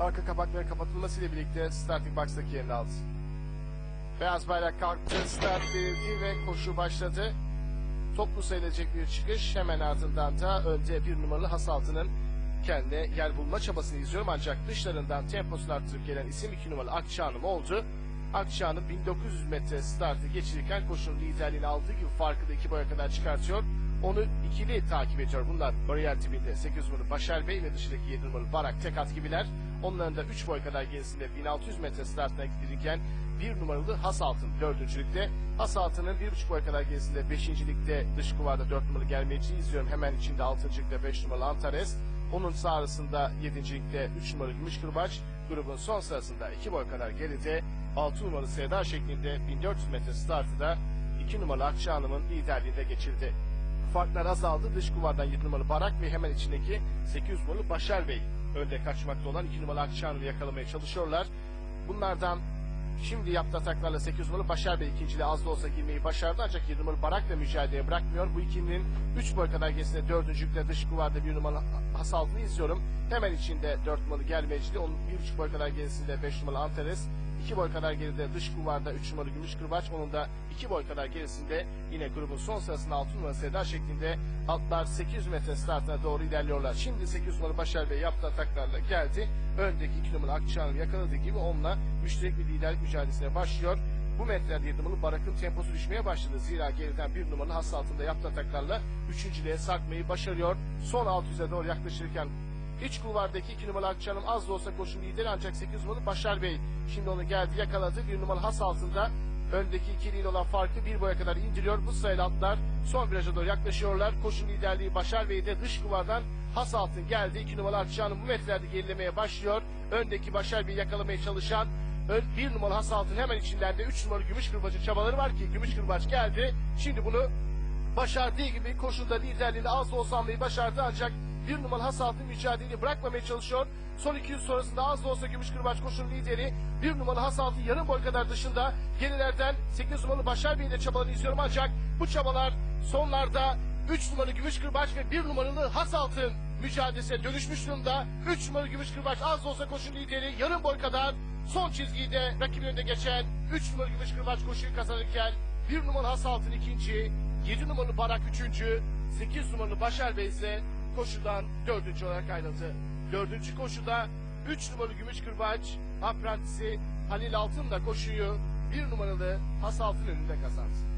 Arka kapakların kapatılmasıyla birlikte starting box'taki yerini aldı. Beyaz bayrak kalktı, start verildi ve koşu başladı. Toplu sayılacak bir çıkış, hemen ardından da önde bir numaralı Hasaltı'nın kendine yer bulma çabasını izliyorum. Ancak dışlarından temposunu arttırıp gelen isim 2 numaralı Akçağanım oldu. Akçağanım 1900 metre startı geçirirken koşunun liderliğini aldığı gibi farkı da 2 boya kadar çıkartıyor. Onu ikili takip ediyor. Bunlar bariyer dibinde 8 numaralı Başar Bey ve dışındaki 7 numaralı Barak Tekat gibiler. Onların da 3 boy kadar gerisinde 1600 metre startına gidilirken 1 numaralı Hasaltın 4. Hasaltı'nın 1,5 boy kadar gerisinde 5. ligde dış kuvarda 4 numaralı Gelmeyici'yi izliyorum. Hemen içinde 6. ligde 5 numaralı Antares. Onun sağ arasında 7. ligde 3 numaralı Gümüşkırbaç. Grubun son sırasında 2 boy kadar geride 6 numaralı Sevda şeklinde 1400 metre startı da 2 numaralı Akçağanım'ın liderliğinde geçildi. Farklar azaldı. Dış kuvardan 7 numaralı Barak ve hemen içindeki 800 numaralı Başar Bey önde kaçmakta olan 2 numaralı Akçağanım'ı yakalamaya çalışıyorlar. Bunlardan şimdi yaptığı ataklarla 8 numaralı Başar Bey ikinciliğe az da olsa girmeyi başardı. Ancak 7 numaralı Barak da mücadeleye bırakmıyor. Bu ikilinin 3 boy kadar gerisinde 4. yükle dış kuvarda 1 numaralı Hasaltı'nı izliyorum. Hemen içinde 4 numaralı Gelmecili. Onun 1,5 boy kadar gerisinde 5 numaralı Antares. 2 boy kadar geride dış kuvarda 3 numaralı Gümüşkırbaç. Onun da 2 boy kadar gerisinde yine grubun son sırasında 6 numaralı Sevda şeklinde atlar 800 metre startına doğru ilerliyorlar. Şimdi 8 numaralı Başar Bey yaptığı ataklarla geldi. Öndeki 2 numaralı Akçağan'ı yakaladığı gibi onunla müşterek bir liderlik mücadelesine başlıyor. Bu metrelerde 7 numaralı Barak'ın temposu düşmeye başladı. Zira geriden 1 numaralı Hasaltı'nda yaptığı ataklarla 3.'liğe sarkmayı başarıyor. Son 600'e doğru yaklaşırken İç kulvardaki 2 numaralı Akçağanım az da olsa koşun lideri, ancak 8 numaralı Başar Bey şimdi onu geldi yakaladı. 1 numaralı Hasaltı'nda öndeki ikiliyle olan farkı 1 boya kadar indiriyor. Bu sayılı atlar son viraja doğru yaklaşıyorlar. Koşun liderliği Başar Bey'de dış kuvardan Hasaltın geldi. 2 numaralı Akçağanım bu metrelerde gerilemeye başlıyor. Öndeki Başar Bey'i yakalamaya çalışan 1 numaralı Hasaltın hemen içinden de 3 numaralı Gümüşkırbaç'ın çabaları var ki Gümüşkırbaç geldi. Şimdi bunu başardığı gibi koşuda liderliğini az da olsa almayı başardı, ancak 1 numaralı Hasaltın mücadeleyi bırakmamaya çalışıyor. Son 200 sonrasında az da olsa Gümüşkırbaç koşunun lideri 1 numaralı Hasaltın yarım boy kadar dışında. Gerilerden 8 numaralı Başar Bey'in de çabalarını izliyorum, ancak bu çabalar sonlarda 3 numaralı Gümüşkırbaç ve 1 numaralı Hasaltın mücadelesine dönüşmüş durumda. 3 numaralı Gümüşkırbaç az da olsa koşun lideri yarım boy kadar son çizgide rakibin önünde geçen 3 numaralı Gümüşkırbaç koşuyu kazanırken 1 numaralı Hasaltın ikinci, 7 numaralı Barak 3. 8 numaralı Başar Bey ise koşudan 4. olarak ayrıldı. 4. koşuda 3 numaralı Gümüşkırbaç aprentisi Halil Altın da koşuyu 1 numaralı Hasaltın önünde kazandı.